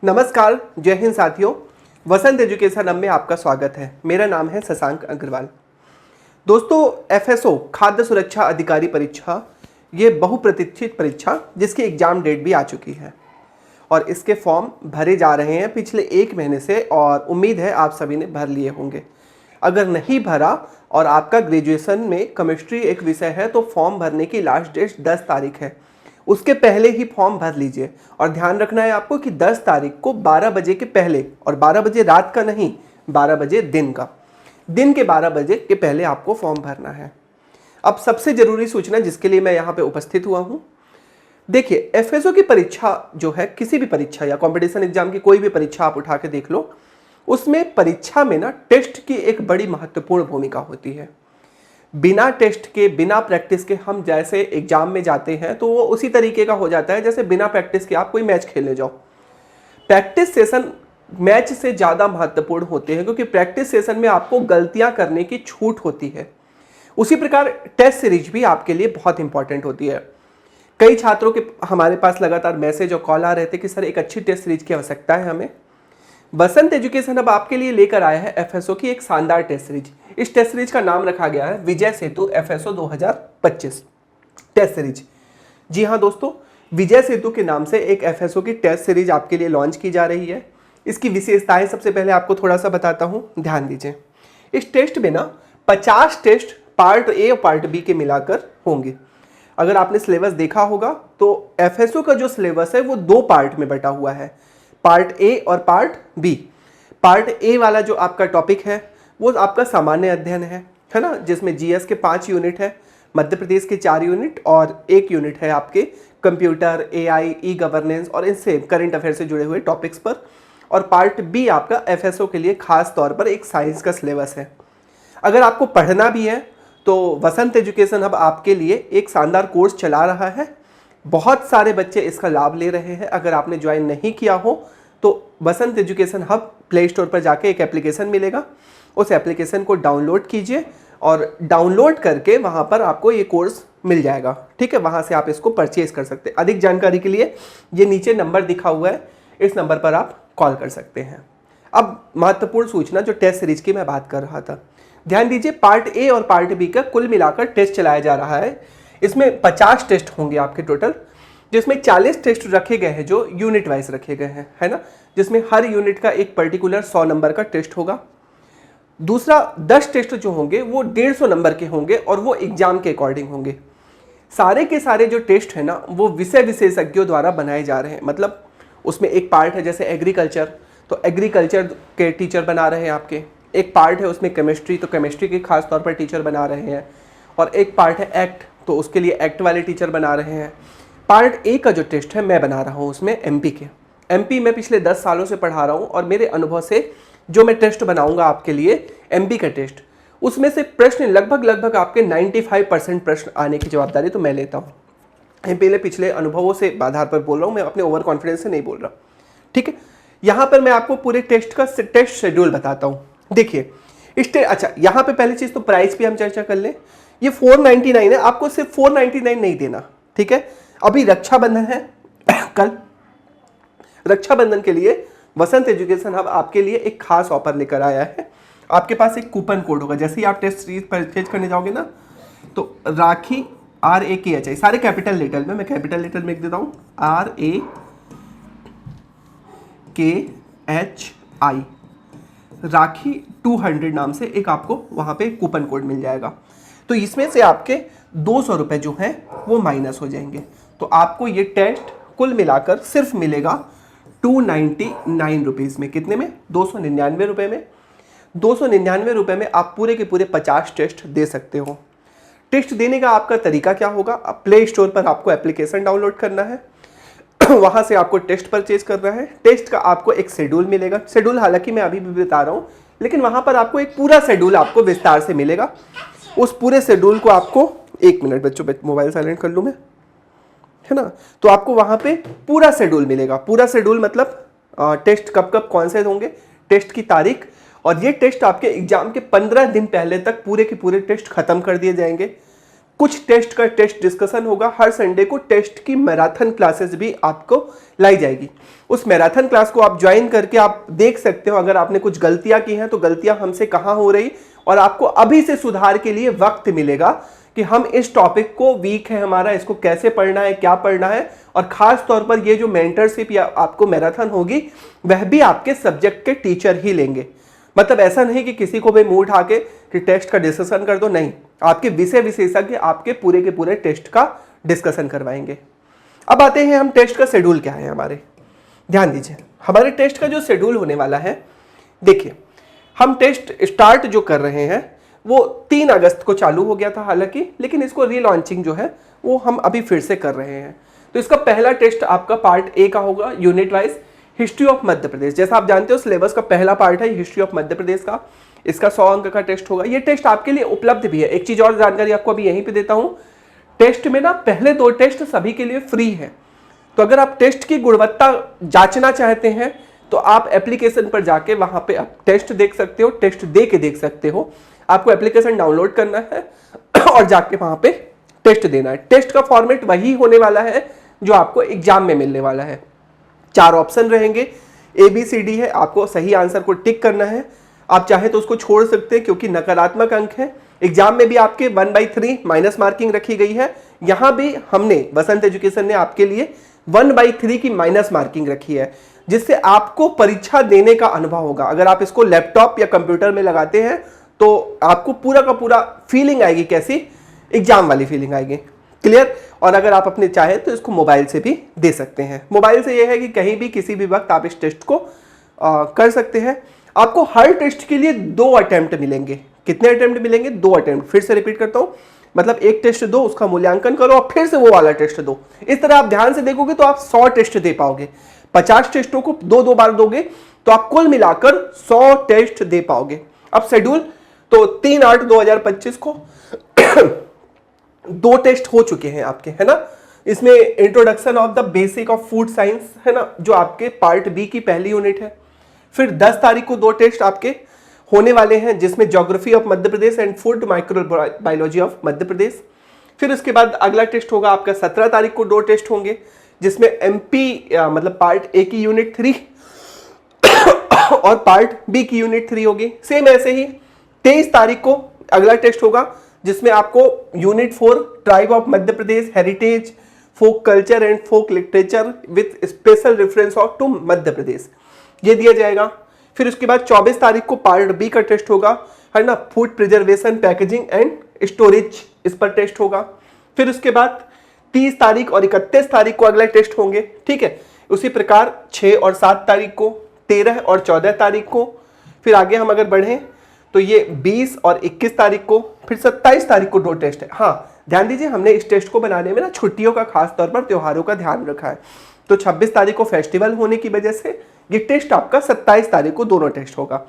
नमस्कार, जय हिंद साथियों। वसंत एजुकेशन हब में आपका स्वागत है। मेरा नाम है शशांक अग्रवाल। दोस्तों, एफएसओ खाद्य सुरक्षा अधिकारी परीक्षा ये बहुप्रतीक्षित परीक्षा जिसकी एग्जाम डेट भी आ चुकी है और इसके फॉर्म भरे जा रहे हैं पिछले 1 महीने से और उम्मीद है आप सभी ने भर लिए होंगे। अगर नहीं भरा और आपका ग्रेजुएशन में केमिस्ट्री एक विषय है तो फॉर्म भरने की लास्ट डेट 10 तारीख है। उसके पहले ही फॉर्म भर लीजिए और ध्यान रखना है आपको कि 10 तारीख को 12 बजे के पहले, और 12 बजे रात का नहीं, 12 बजे दिन का, दिन के 12 बजे के पहले आपको फॉर्म भरना है। अब सबसे जरूरी सूचना जिसके लिए मैं यहाँ पे उपस्थित हुआ हूँ, देखिए एफएसओ की परीक्षा जो है, किसी भी परीक्षा या कंपटीशन एग्जाम की कोई भी परीक्षा आप उठा के देख लो, उसमें परीक्षा में ना टेस्ट की एक बड़ी महत्वपूर्ण भूमिका होती है। बिना टेस्ट के, बिना प्रैक्टिस के हम जैसे एग्जाम में जाते हैं तो वो उसी तरीके का हो जाता है जैसे बिना प्रैक्टिस के आप कोई मैच खेलने जाओ। प्रैक्टिस सेशन मैच से ज़्यादा महत्वपूर्ण होते हैं क्योंकि प्रैक्टिस सेशन में आपको गलतियां करने की छूट होती है। उसी प्रकार टेस्ट सीरीज भी आपके लिए बहुत इंपॉर्टेंट होती है। कई छात्रों के हमारे पास लगातार मैसेज और कॉल आ रहे थे कि सर एक अच्छी टेस्ट सीरीज की आवश्यकता है हमें। वसंत एजुकेशन अब आपके लिए लेकर आया है एफएसओ की एक शानदार टेस्ट सीरीज। इस टेस्ट सीरीज का नाम रखा गया है विजय सेतु एफएसओ 2025 टेस्ट सीरीज। जी हाँ दोस्तों, विजय सेतु के नाम से एक एफएसओ की टेस्ट सीरीज आपके लिए लॉन्च की जा रही है। इसकी विशेषताएं सबसे पहले आपको थोड़ा सा बताता हूँ, ध्यान दीजिए। इस टेस्ट में ना 50 टेस्ट पार्ट ए और पार्ट बी के मिलाकर होंगे। अगर आपने सिलेबस देखा होगा तो एफएसओ का जो सिलेबस है वो 2 पार्ट में बटा हुआ है, पार्ट ए और पार्ट बी। पार्ट ए वाला जो आपका टॉपिक है वो आपका सामान्य अध्ययन है ना, जिसमें जीएस के 5 यूनिट है, मध्य प्रदेश के 4 यूनिट और 1 यूनिट है आपके कंप्यूटर, एआई, ई गवर्नेंस और इनसे करंट अफेयर से जुड़े हुए टॉपिक्स पर। और पार्ट बी आपका एफएसओ के लिए खास तौर पर एक साइंस का सिलेबस है। अगर आपको पढ़ना भी है तो वसंत एजुकेशन हब आपके लिए एक शानदार कोर्स चला रहा है। बहुत सारे बच्चे इसका लाभ ले रहे हैं। अगर आपने ज्वाइन नहीं किया हो तो वसंत एजुकेशन हब प्ले स्टोर पर जाके एक एप्लीकेशन मिलेगा, उस एप्लीकेशन को डाउनलोड कीजिए और डाउनलोड करके वहाँ पर आपको ये कोर्स मिल जाएगा। ठीक है, वहाँ से आप इसको परचेज कर सकते हैं। अधिक जानकारी के लिए ये नीचे नंबर दिखा हुआ है, इस नंबर पर आप कॉल कर सकते हैं। अब महत्वपूर्ण सूचना जो टेस्ट सीरीज की मैं बात कर रहा था, ध्यान दीजिए। पार्ट ए और पार्ट बी का कुल मिलाकर टेस्ट चलाया जा रहा है। इसमें 50 टेस्ट होंगे आपके टोटल, जिसमें 40 टेस्ट रखे गए हैं जो यूनिट वाइज रखे गए हैं, है ना, जिसमें हर यूनिट का एक पर्टिकुलर 100 नंबर का टेस्ट होगा। दूसरा 10 टेस्ट जो होंगे वो 150 नंबर के होंगे और वो एग्जाम के अकॉर्डिंग होंगे। सारे के सारे जो टेस्ट है ना वो विषय विशेषज्ञों द्वारा बनाए जा रहे हैं। मतलब उसमें एक पार्ट है जैसे एग्रीकल्चर, तो एग्रीकल्चर के टीचर बना रहे हैं आपके। एक पार्ट है उसमें केमिस्ट्री, तो केमिस्ट्री के खास तौर पर टीचर बना रहे हैं। और एक पार्ट है एक्ट, तो उसके लिए एक्ट वाले टीचर बना रहे हैं। पार्ट ए का जो टेस्ट है मैं बना रहा हूँ उसमें एमपी के। एमपी में पिछले 10 सालों से पढ़ा रहा हूँ और मेरे अनुभव से जो मैं टेस्ट बनाऊंगा आपके लिए एमपी का टेस्ट, उसमें से प्रश्न लगभग आपके 95% प्रश्न आने की जवाबदारी तो मैं लेता हूँ। पहले पिछले अनुभवों से आधार पर बोल रहा हूँ, मैं अपने ओवर कॉन्फिडेंस से नहीं बोल रहा। ठीक है, यहाँ पर मैं आपको पूरे टेस्ट का टेस्ट शेड्यूल बताता हूँ। देखिए अच्छा, यहाँ पे पहली चीज़ तो प्राइस भी हम चर्चा कर लें। ये 499 है, आपको सिर्फ 499 नहीं देना। ठीक है, अभी रक्षाबंधन है कल, रक्षाबंधन के लिए वसंत एजुकेशन हब आपके लिए एक खास ऑफर लेकर आया है। आपके पास एक कूपन कोड होगा, जैसे ही आप टेस्ट सीरीज परचेज करने जाओगे ना तो राखी RAKHI, सारे कैपिटल लेटर में, मैं कैपिटल लेटर में लिख देता हूँ RAKHI, राखी 200 नाम से एक आपको वहाँ पे कूपन कोड मिल जाएगा। तो इसमें से आपके 200 रुपये जो हैं वो माइनस हो जाएंगे। तो आपको ये टेस्ट कुल मिलाकर सिर्फ मिलेगा 299 रुपीज़ में। कितने में? 299 रुपये में। 299 रुपये में आप पूरे के पूरे 50 टेस्ट दे सकते हो। टेस्ट देने का आपका तरीका क्या होगा? प्ले स्टोर पर आपको एप्लीकेशन डाउनलोड करना है, वहाँ से आपको टेस्ट परचेज करना है। टेस्ट का आपको एक शेड्यूल मिलेगा। शेड्यूल हालांकि मैं अभी भी बता रहा हूँ, लेकिन वहाँ पर आपको एक पूरा शेड्यूल आपको विस्तार से मिलेगा। उस पूरे शेड्यूल को आपको, 1 मिनट बच्चों, मोबाइल साइलेंट कर लूँ मैं, है ना। तो आपको वहाँ पे पूरा शेड्यूल मिलेगा। पूरा शेड्यूल मतलब टेस्ट कब कब कौन से होंगे, टेस्ट की तारीख, और ये टेस्ट आपके एग्जाम के 15 दिन पहले तक पूरे के पूरे टेस्ट खत्म कर दिए जाएंगे। कुछ टेस्ट का टेस्ट डिस्कशन होगा। हर संडे को टेस्ट की मैराथन क्लासेस भी आपको लाई जाएगी। उस मैराथन क्लास को आप ज्वाइन करके आप देख सकते हो, अगर आपने कुछ गलतियां की हैं तो गलतियां हमसे कहाँ हो रही, और आपको अभी से सुधार के लिए वक्त मिलेगा कि हम इस टॉपिक को वीक है हमारा, इसको कैसे पढ़ना है, क्या पढ़ना है। और खास तौर पर ये जो मेंटरशिप या आपको मैराथन होगी वह भी आपके सब्जेक्ट के टीचर ही लेंगे। मतलब ऐसा नहीं कि किसी को भी मुंह उठा के कि टेस्ट का डिस्कशन कर दो, नहीं, आपके विषय विशेषज्ञ आपके पूरे के पूरे टेस्ट का डिस्कशन करवाएंगे। अब आते हैं हम टेस्ट का शेड्यूल क्या है हमारे। ध्यान दीजिए, हमारे टेस्ट का जो शेड्यूल होने वाला है, देखिए हम टेस्ट स्टार्ट जो कर रहे हैं वो 3 अगस्त को चालू हो गया था हालांकि, लेकिन इसको रीलॉन्चिंग जो है वो हम अभी फिर से कर रहे हैं। तो इसका पहला टेस्ट आपका पार्ट ए का होगा, unit wise history of Madhya प्रदेश। जैसा आप जानते हो सिलेबस का पहला पार्ट है हिस्ट्री ऑफ मध्य प्रदेश का, इसका 100 अंक का टेस्ट होगा। ये टेस्ट आपके लिए उपलब्ध भी है। एक चीज और जानकारी आपको अभी यहीं पे देता हूं, टेस्ट में ना पहले 2 टेस्ट सभी के लिए फ्री है। तो अगर आप टेस्ट की गुणवत्ता जांचना चाहते हैं तो आप एप्लीकेशन पर जाके वहां पे आप टेस्ट देख सकते हो, टेस्ट दे के देख सकते हो। आपको एप्लीकेशन डाउनलोड करना है और जाके वहां पे टेस्ट देना है। टेस्ट का फॉर्मेट वही होने वाला है जो आपको एग्जाम में मिलने वाला है। 4 ऑप्शन रहेंगे, ABCD है, आपको सही आंसर को टिक करना है। आप चाहे तो उसको छोड़ सकते हैं क्योंकि नकारात्मक अंक है। एग्जाम में भी आपके 1/3 माइनस मार्किंग रखी गई है। यहां भी हमने वसंत एजुकेशन ने आपके लिए 1/3 की माइनस मार्किंग रखी है, जिससे आपको परीक्षा देने का अनुभव होगा। अगर आप इसको लैपटॉप या कंप्यूटर में लगाते हैं तो आपको पूरा का पूरा फीलिंग आएगी, कैसी, एग्जाम वाली फीलिंग आएगी। क्लियर। और अगर आप अपने चाहे तो इसको मोबाइल से भी दे सकते हैं। मोबाइल से यह है कि कहीं भी किसी भी वक्त आप इस टेस्ट को कर सकते हैं। आपको हर टेस्ट के लिए 2 अटेम्प्ट मिलेंगे। कितने अटेम्प्ट मिलेंगे? 2 अटेम्प्ट। फिर से रिपीट करता हूं, मतलब एक टेस्ट दो, उसका मूल्यांकन करो और फिर से वो वाला टेस्ट दो। इस तरह आप ध्यान से देखोगे तो आप 100 टेस्ट दे पाओगे। 50 टेस्टों को 2-2 बार दोगे तो आप कुल मिलाकर 100 टेस्ट दे पाओगे। अब शेड्यूल तो 3/8/2025 को 2 टेस्ट हो चुके हैं आपके, है ना। इसमें introduction of the basic of food science है ना, जो आपके पार्ट बी की पहली यूनिट है। फिर 10 तारीख को 2 टेस्ट आपके होने वाले हैं, जिसमें geography of Madhya Pradesh and food microbiology of Madhya Pradesh. फिर उसके बाद अगला टेस्ट होगा आपका 17 तारीख को 2 टेस्ट होंगे, जिसमें एमपी मतलब पार्ट ए की यूनिट 3 और पार्ट बी की यूनिट 3 होगी। सेम ऐसे ही 23 तारीख को अगला टेस्ट होगा, जिसमें आपको unit 4 tribe of Madhya Pradesh, heritage, folk culture and folk literature with special reference of to Madhya Pradesh, ये दिया जाएगा। फिर उसके बाद 24 तारीख को पार्ट बी का टेस्ट होगा, है ना, food preservation, packaging and storage, इस पर टेस्ट होगा। फिर उसके बाद 30 तारीख और 31 तारीख को अगला टेस्ट होंगे, ठीक है। उसी प्रकार 6 और 7 तारीख को, 13 और 14 तारीख को। फिर आगे हम अगर बढ़ें तो ये 20 और 21 तारीख को, फिर 27 तारीख को 2 टेस्ट है। हाँ, ध्यान दीजिए, हमने इस टेस्ट को बनाने में ना छुट्टियों का, खास तौर पर त्योहारों का ध्यान रखा है। तो 26 तारीख को फेस्टिवल होने की वजह से ये टेस्ट आपका 27 तारीख को दोनों टेस्ट होगा।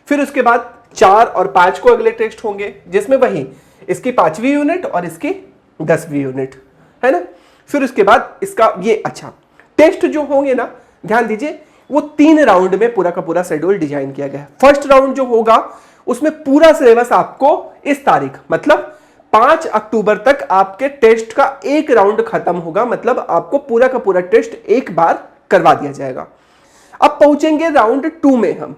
फिर उसके बाद 4 और 5 को अगले टेस्ट होंगे, जिसमें वही इसकी 5वीं यूनिट और इसकी 10वीं यूनिट, है ना। फिर उसके बाद इसका ये अच्छा टेस्ट जो होंगे ना, ध्यान दीजिए, वो 3 राउंड में पूरा का पूरा शेड्यूल डिजाइन किया गया है। फर्स्ट राउंड जो होगा उसमें पूरा सिलेबस आपको इस तारीख मतलब 5 अक्टूबर तक आपके टेस्ट का एक राउंड खत्म होगा, मतलब आपको पूरा का पूरा टेस्ट एक बार करवा दिया जाएगा। अब पहुंचेंगे राउंड 2 में। हम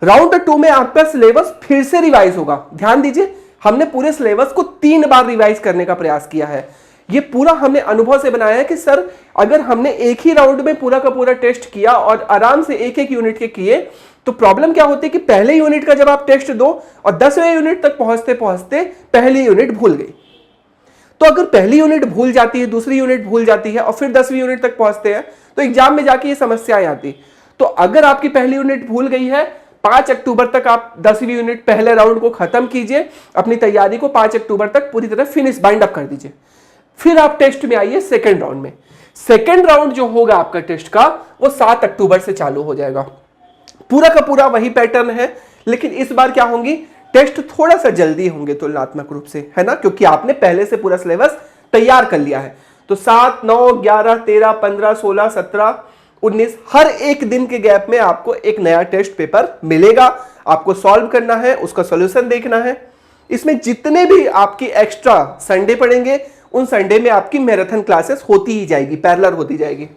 राउंड 2 में आपका सिलेबस फिर से रिवाइज होगा। ध्यान दीजिए, हमने पूरे सिलेबस को 3 बार रिवाइज करने का प्रयास किया है। ये पूरा हमने अनुभव से बनाया है कि सर अगर हमने एक ही राउंड में पूरा का पूरा टेस्ट किया और आराम से एक एक यूनिट के किए तो प्रॉब्लम क्या होती है कि पहले यूनिट का जब आप टेस्ट दो और 10वें यूनिट तक पहुंचते पहुंचते पहली यूनिट भूल गई। तो अगर पहली यूनिट भूल जाती है, दूसरी यूनिट भूल जाती है और फिर 10वीं यूनिट तक पहुंचते हैं तो एग्जाम में जाके ये समस्याएं आती। तो अगर आपकी पहली यूनिट भूल गई है, 5 अक्टूबर तक आप 10वीं यूनिट पहले राउंड को खत्म कीजिए, अपनी तैयारी को 5 अक्टूबर तक पूरी तरह फिनिश बाइंड अप कर दीजिए। फिर आप टेस्ट में आइए सेकेंड राउंड में। सेकेंड राउंड जो होगा आपका टेस्ट का वो 7 अक्टूबर से चालू हो जाएगा। पूरा का पूरा वही पैटर्न है, लेकिन इस बार क्या होंगी, टेस्ट थोड़ा सा जल्दी होंगे तुलनात्मक रूप से, है ना, क्योंकि आपने पहले से पूरा सिलेबस तैयार कर लिया है। तो 7, 9, 11, 13, 15, 16, 17, 19 हर एक दिन के गैप में आपको एक नया टेस्ट पेपर मिलेगा। आपको सॉल्व करना है, उसका सॉल्यूशन देखना है। इसमें जितने भी आपकी एक्स्ट्रा संडे पड़ेंगे उन संडे में आपकी मैराथन क्लासेस होती ही जाएगी, पैरेलल होती जाएगी।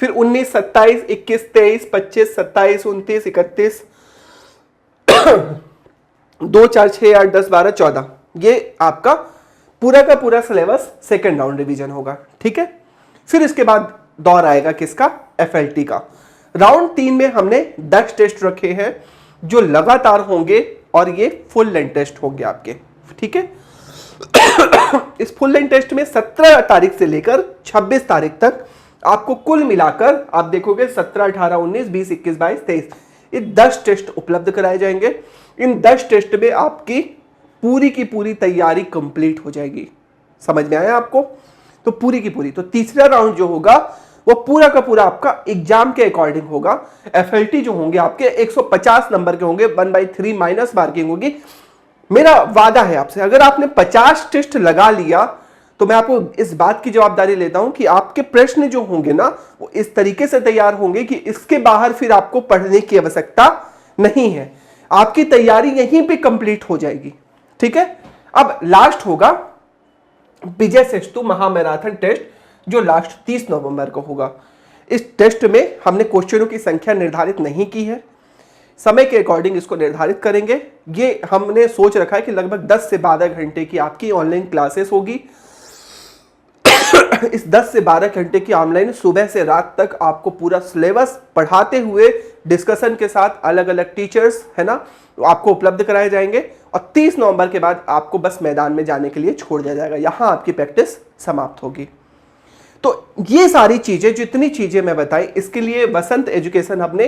फिर 19, 27, 21, 23, 25, 27, 29, 31, 2, 4, 6, 8, 10, 12, 14, ये आपका पूरा का पूरा सिलेबस सेकेंड राउंड रिवीजन होगा। ठीक है, फिर इसके बाद दौर आएगा किसका, FLT का। राउंड 3 में हमने 10 टेस्ट रखे हैं जो लगातार होंगे और ये फुल लेंथ टेस्ट होंगे आपके। ठीक है, इस फुल लेंथ टेस्ट में 17 तारीख से लेकर 26 तारीख तक आपको कुल मिलाकर आप देखोगे 17, 18, 19, 20, 21, 22, 23 ये 10 टेस्ट उपलब्ध कराए जाएंगे। इन 10 टेस्ट में आपकी पूरी की पूरी तैयारी कंप्लीट हो जाएगी। समझ में आया आपको? तो पूरी की पूरी, तो तीसरा राउंड जो होगा वो पूरा का पूरा आपका एग्जाम के अकॉर्डिंग होगा। FLT जो होंगे आपके 150 नंबर के होंगे, 1/3 माइनस मार्किंग होगी। मेरा वादा है आपसे, अगर आपने 50 टेस्ट लगा लिया तो मैं आपको इस बात की जवाबदारी लेता हूं कि आपके प्रश्न जो होंगे ना वो इस तरीके से तैयार होंगे कि इसके बाहर फिर आपको पढ़ने की आवश्यकता नहीं है, आपकी तैयारी यहीं पे कंप्लीट हो जाएगी। ठीक है, अब लास्ट होगा विजय सेतु महामैराथन टेस्ट जो लास्ट 30 नवंबर को होगा। इस टेस्ट में हमने क्वेश्चनों की संख्या निर्धारित नहीं की है, समय के अकॉर्डिंग इसको निर्धारित करेंगे। ये हमने सोच रखा है कि लगभग 10 से 12 घंटे की आपकी ऑनलाइन क्लासेस होगी। इस 10 से 12 घंटे की ऑनलाइन सुबह से रात तक आपको पूरा सिलेबस पढ़ाते हुए डिस्कशन के साथ अलग अलग टीचर्स है ना आपको उपलब्ध कराए जाएंगे और 30 नवंबर के बाद आपको बस मैदान में जाने के लिए छोड़ दिया जाएगा, यहां आपकी प्रैक्टिस समाप्त होगी। तो ये सारी चीजें, जितनी चीजें मैं बताई, इसके लिए वसंत एजुकेशन हब ने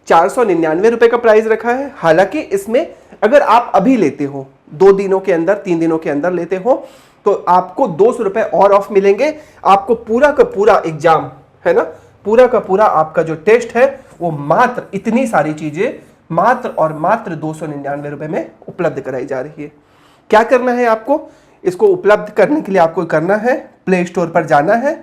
499 रुपए का प्राइस रखा है। हालांकि इसमें अगर आप अभी लेते हो 2 दिनों के अंदर, 3 दिनों के अंदर लेते हो तो आपको 200 रुपए और ऑफ मिलेंगे। आपको पूरा का पूरा एग्जाम है ना, पूरा का पूरा आपका जो टेस्ट है वो मात्र इतनी सारी चीजें मात्र और मात्र 299 रुपए में उपलब्ध कराई जा रही है। क्या करना है आपको? इसको उपलब्ध करने के लिए आपको करना है प्ले स्टोर पर जाना है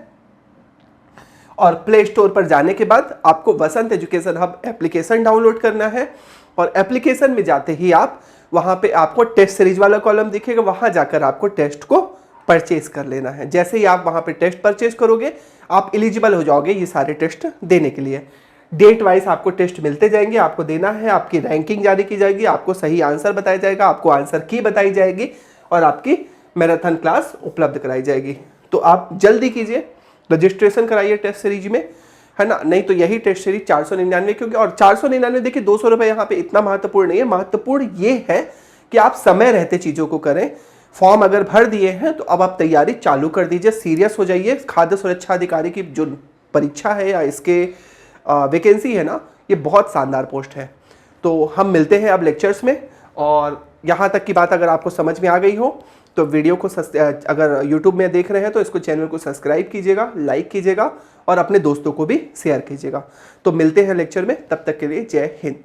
और प्ले स्टोर पर जाने के बाद आपको वसंत एजुकेशन हब एप्लीकेशन डाउनलोड करना है और एप्लीकेशन में जाते ही आप वहां पे आपको टेस्ट सीरीज वाला कॉलम दिखेगा, वहां जाकर आपको टेस्ट को परचेज कर लेना है। जैसे ही आप वहां पे टेस्ट परचेज करोगे आप एलिजिबल हो जाओगे ये सारे टेस्ट देने के लिए। डेट वाइज आपको टेस्ट मिलते जाएंगे, आपको देना है, आपकी रैंकिंग जारी की जाएगी, आपको सही आंसर बताया जाएगा, आपको आंसर की बताई जाएगी और आपकी मैराथन क्लास उपलब्ध कराई जाएगी। तो आप जल्दी कीजिए, रजिस्ट्रेशन कराइए टेस्ट सीरीज में, है ना। नहीं तो यही टेस्ट सीरीज 499 क्योंकि, और 499 देखिए 200 रुपए यहाँ पे इतना महत्वपूर्ण नहीं है। महत्वपूर्ण ये है कि आप समय रहते चीजों को करें। फॉर्म अगर भर दिए हैं तो अब आप तैयारी चालू कर दीजिए, सीरियस हो जाइए। खाद्य सुरक्षा अधिकारी की जो परीक्षा है या इसके वैकेंसी है ना, ये बहुत शानदार पोस्ट है। तो हम मिलते हैं अब लेक्चर्स में। और यहाँ तक की बात अगर आपको समझ में आ गई हो तो वीडियो को अगर यूट्यूब में देख रहे हैं तो इसको चैनल को सब्सक्राइब कीजिएगा, लाइक कीजिएगा और अपने दोस्तों को भी शेयर कीजिएगा। तो मिलते हैं लेक्चर में, तब तक के लिए जय हिंद।